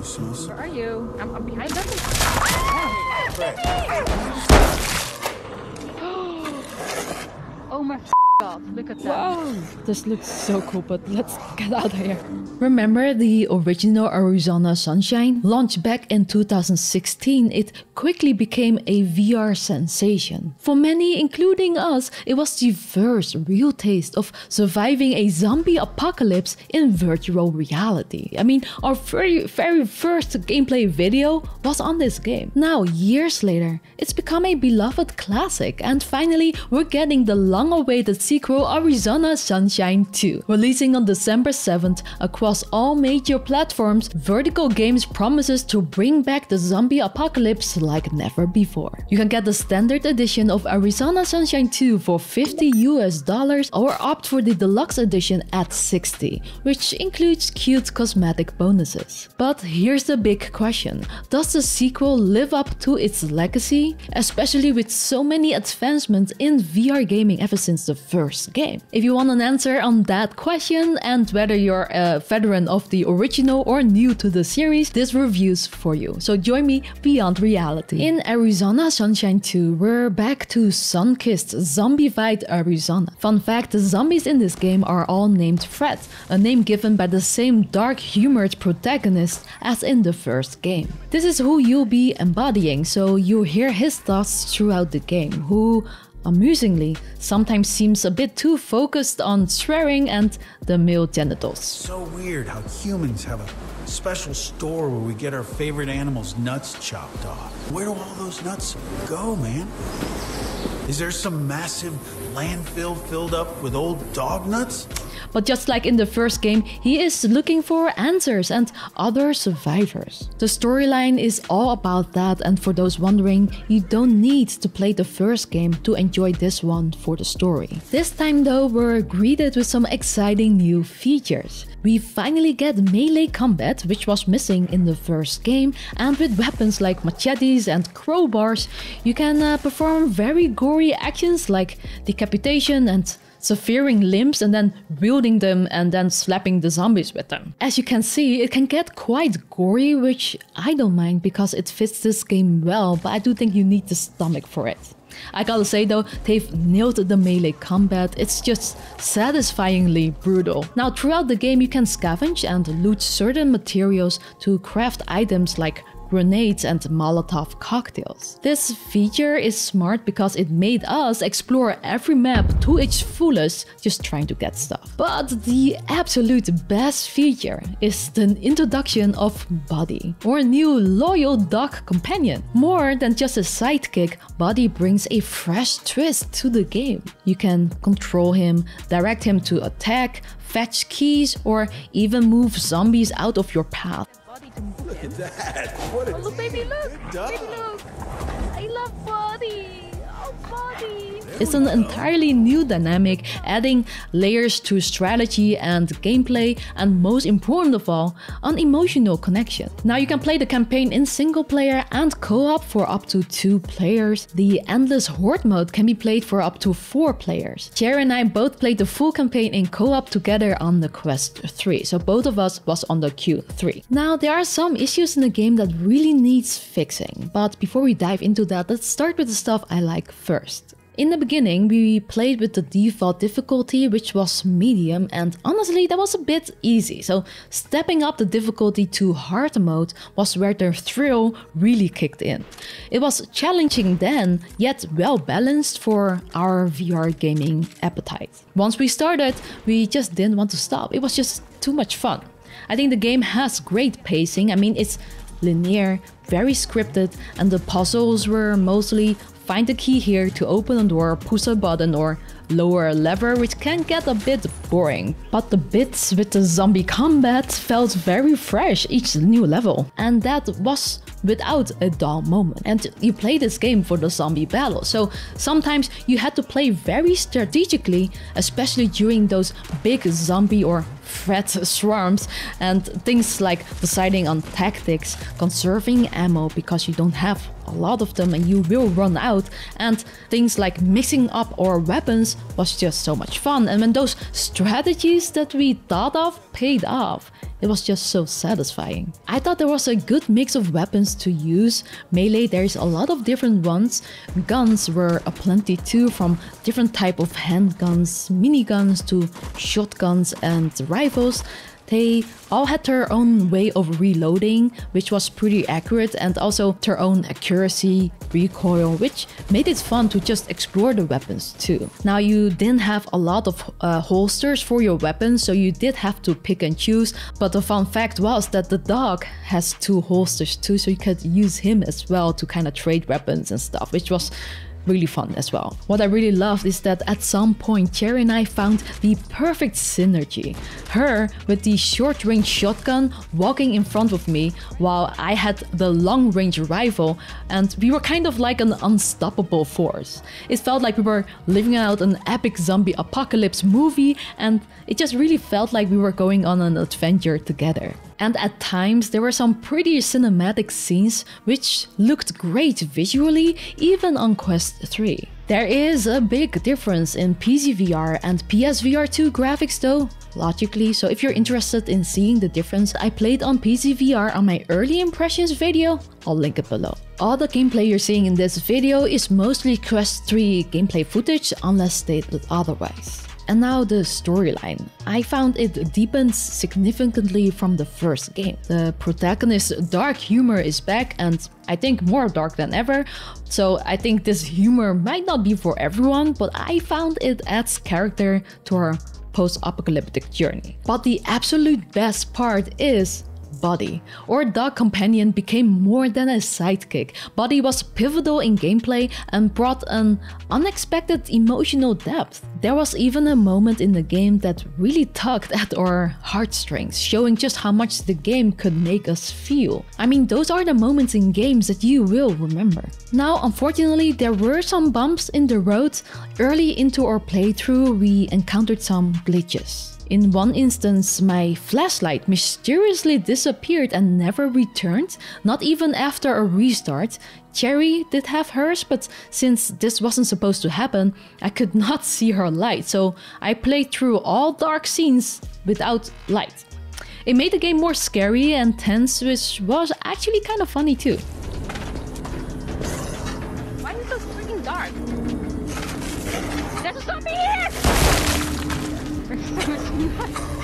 sus. Where are you? I'm behind them. Oh my God, look at that. Wow, this looks so cool, but let's get out of here. Remember the original Arizona Sunshine? Launched back in 2016, it quickly became a VR sensation. For many, including us, it was the first real taste of surviving a zombie apocalypse in virtual reality. I mean, our very first gameplay video was on this game. Now, years later, it's become a beloved classic, and finally, we're getting the long-awaited sequel Arizona Sunshine 2. Releasing on December 7th across all major platforms, Vertigo Games promises to bring back the zombie apocalypse like never before. You can get the standard edition of Arizona Sunshine 2 for $50 US or opt for the deluxe edition at $60, which includes cute cosmetic bonuses. But here's the big question: does the sequel live up to its legacy? Especially with so many advancements in VR gaming ever since the first game. If you want an answer on that question, and whether you're a veteran of the original or new to the series, this review's for you. So join me beyond reality. In Arizona Sunshine 2, we're back to sun-kissed, zombified Arizona. Fun fact, the zombies in this game are all named Fred, a name given by the same dark-humored protagonist as in the first game. This is who you'll be embodying, so you hear his thoughts throughout the game, who amusingly sometimes seems a bit too focused on swearing and the male genitals. So weird how humans have a special store where we get our favorite animals' nuts chopped off. Where do all those nuts go, man? Is there some massive landfill filled up with old dog nuts? But just like in the first game, he is looking for answers and other survivors. The storyline is all about that, and for those wondering, you don't need to play the first game to enjoy this one for the story. This time though, we're greeted with some exciting new features. We finally get melee combat, which was missing in the first game, and with weapons like machetes and crowbars, you can perform very gory actions like decapitation and severing limbs and then wielding them and then slapping the zombies with them. As you can see, it can get quite gory, which I don't mind because it fits this game well, but I do think you need the stomach for it. I gotta say though, they've nailed the melee combat. It's just satisfyingly brutal. Now throughout the game you can scavenge and loot certain materials to craft items like grenades and Molotov cocktails. This feature is smart because it made us explore every map to its fullest, just trying to get stuff. But the absolute best feature is the introduction of Buddy, or a new loyal dog companion. More than just a sidekick, Buddy brings a fresh twist to the game. You can control him, direct him to attack, fetch keys, or even move zombies out of your path. Look at that. What a Oh, look, baby, look! dog. Baby, look! I love Buddy! Oh, Buddy! It's an entirely new dynamic, adding layers to strategy and gameplay, and most important of all, an emotional connection. Now you can play the campaign in single player and co-op for up to 2 players. The Endless Horde mode can be played for up to 4 players. Chary and I both played the full campaign in co-op together on the Quest 3, so both of us was on the Q3. Now there are some issues in the game that really needs fixing, but before we dive into that, let's start with the stuff I like first. In the beginning, we played with the default difficulty, which was medium, and honestly that was a bit easy, so stepping up the difficulty to hard mode was where the thrill really kicked in. It was challenging then, yet well balanced for our VR gaming appetite. Once we started, we just didn't want to stop. It was just too much fun. I think the game has great pacing. I mean, it's linear, very scripted, and the puzzles were mostly find the key here to open a door, push a button, or lower a lever, which can get a bit boring. But the bits with the zombie combat felt very fresh each new level, and that was without a dull moment. And you play this game for the zombie battle, so sometimes you had to play very strategically, especially during those big zombie or threat swarms, and things like deciding on tactics, conserving ammo because you don't have a lot of them and you will run out, and things like mixing up our weapons was just so much fun. And when those strategies that we thought of paid off, it was just so satisfying. I thought there was a good mix of weapons to use. Melee, there's a lot of different ones. Guns were aplenty too, from different type of handguns, miniguns to shotguns and rifles. They all had their own way of reloading, which was pretty accurate, and also their own accuracy, recoil, which made it fun to just explore the weapons too. Now, you didn't have a lot of holsters for your weapons, so you did have to pick and choose, but the fun fact was that the dog has 2 holsters too, so you could use him as well to kind of trade weapons and stuff, which was really fun as well. What I really loved is that at some point Chary and I found the perfect synergy. Her with the short range shotgun walking in front of me while I had the long range rifle, and we were kind of like an unstoppable force. It felt like we were living out an epic zombie apocalypse movie, and it just really felt like we were going on an adventure together. And at times there were some pretty cinematic scenes which looked great visually, even on Quest 3. There is a big difference in PC VR and PSVR 2 graphics though, logically, so if you're interested in seeing the difference, I played on PC VR on my early impressions video, I'll link it below. All the gameplay you're seeing in this video is mostly Quest 3 gameplay footage, unless stated otherwise. And now the storyline. I found it deepens significantly from the first game. The protagonist's dark humor is back, and I think more dark than ever. So I think this humor might not be for everyone, but I found it adds character to our post-apocalyptic journey. But the absolute best part is Buddy. Our dog companion became more than a sidekick. Buddy was pivotal in gameplay and brought an unexpected emotional depth. There was even a moment in the game that really tugged at our heartstrings, showing just how much the game could make us feel. I mean, those are the moments in games that you will remember. Now, unfortunately, there were some bumps in the road. Early into our playthrough, we encountered some glitches. In one instance, my flashlight mysteriously disappeared and never returned, not even after a restart. Chary did have hers, but since this wasn't supposed to happen, I could not see her light, so I played through all dark scenes without light. It made the game more scary and tense, which was actually kind of funny too. Why is it so freaking dark? There's a zombie here!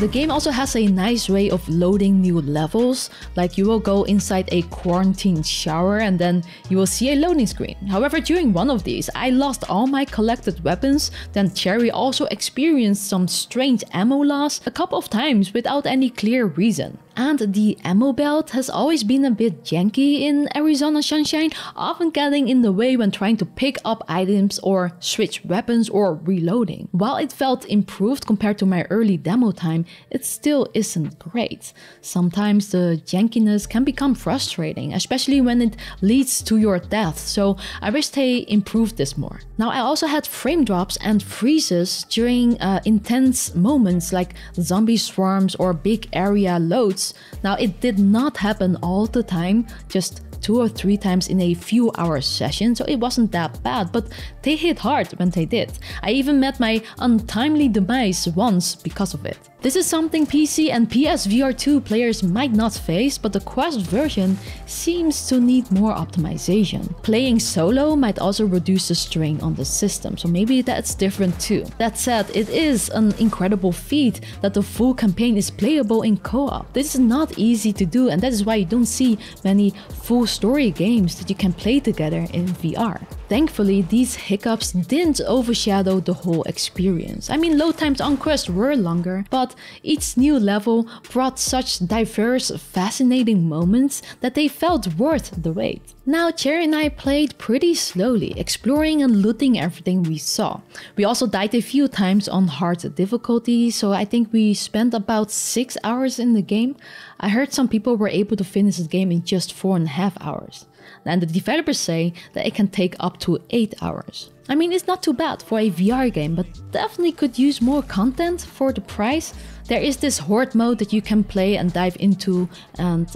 The game also has a nice way of loading new levels, like you will go inside a quarantine shower and then you will see a loading screen. However, during one of these, I lost all my collected weapons, then Chary also experienced some strange ammo loss a couple of times without any clear reason. And the ammo belt has always been a bit janky in Arizona Sunshine, often getting in the way when trying to pick up items or switch weapons or reloading. While it felt improved compared to my early demo time, it still isn't great. Sometimes the jankiness can become frustrating, especially when it leads to your death, so I wish they improved this more. Now, I also had frame drops and freezes during intense moments like zombie swarms or big area loads. Now, it did not happen all the time, just 2 or 3 times in a few hour session, so it wasn't that bad, but they hit hard when they did. I even met my untimely demise once because of it. This is something PC and PSVR 2 players might not face, but the Quest version seems to need more optimization. Playing solo might also reduce the strain on the system, so maybe that's different too. That said, it is an incredible feat that the full campaign is playable in co-op. This is not easy to do, and that is why you don't see many full story games that you can play together in VR. Thankfully, these hiccups didn't overshadow the whole experience. I mean, load times on Quest were longer, but each new level brought such diverse, fascinating moments that they felt worth the wait. Now, Chary and I played pretty slowly, exploring and looting everything we saw. We also died a few times on hard difficulty, so I think we spent about 6 hours in the game. I heard some people were able to finish the game in just 4.5 hours. And the developers say that it can take up to 8 hours. I mean, it's not too bad for a VR game, but definitely could use more content for the price. There is this horde mode that you can play and dive into, and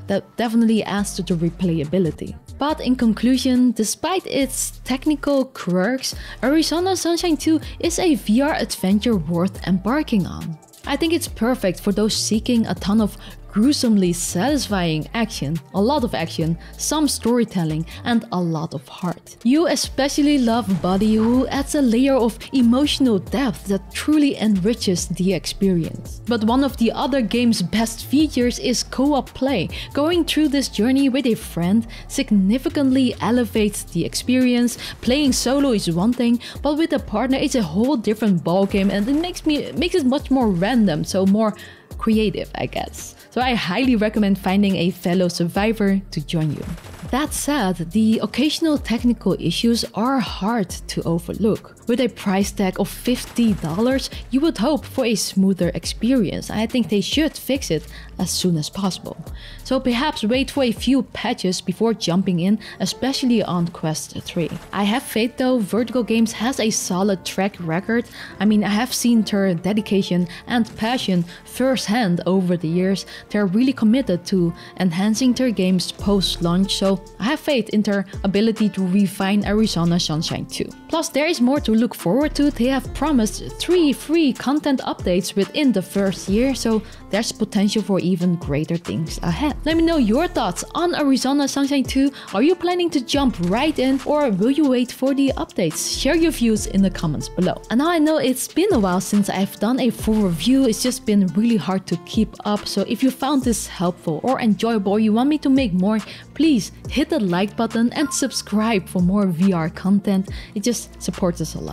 that definitely adds to the replayability. But in conclusion, despite its technical quirks, Arizona Sunshine 2 is a VR adventure worth embarking on. I think it's perfect for those seeking a ton of gruesomely satisfying action, a lot of action, some storytelling, and a lot of heart. You especially love Buddy, who adds a layer of emotional depth that truly enriches the experience. But one of the other game's best features is co-op play. Going through this journey with a friend significantly elevates the experience. Playing solo is one thing, but with a partner it's a whole different ballgame, and it makes it much more random, so more creative, I guess. So I highly recommend finding a fellow survivor to join you. That said, the occasional technical issues are hard to overlook. With a price tag of $50, you would hope for a smoother experience. I think they should fix it as soon as possible. So perhaps wait for a few patches before jumping in, especially on Quest 3. I have faith though, Vertigo Games has a solid track record. I mean, I have seen their dedication and passion firsthand over the years. They're really committed to enhancing their games post-launch, so I have faith in their ability to refine Arizona Sunshine 2. Plus, there is more to look forward to. They have promised 3 free content updates within the first year, so there's potential for even greater things ahead. Let me know your thoughts on Arizona Sunshine 2. Are you planning to jump right in, or will you wait for the updates? Share your views in the comments below. And now I know it's been a while since I've done a full review. It's just been really hard to keep up, so if you found this helpful or enjoyable or you want me to make more, please hit the like button and subscribe for more VR content. It just supports us a lot.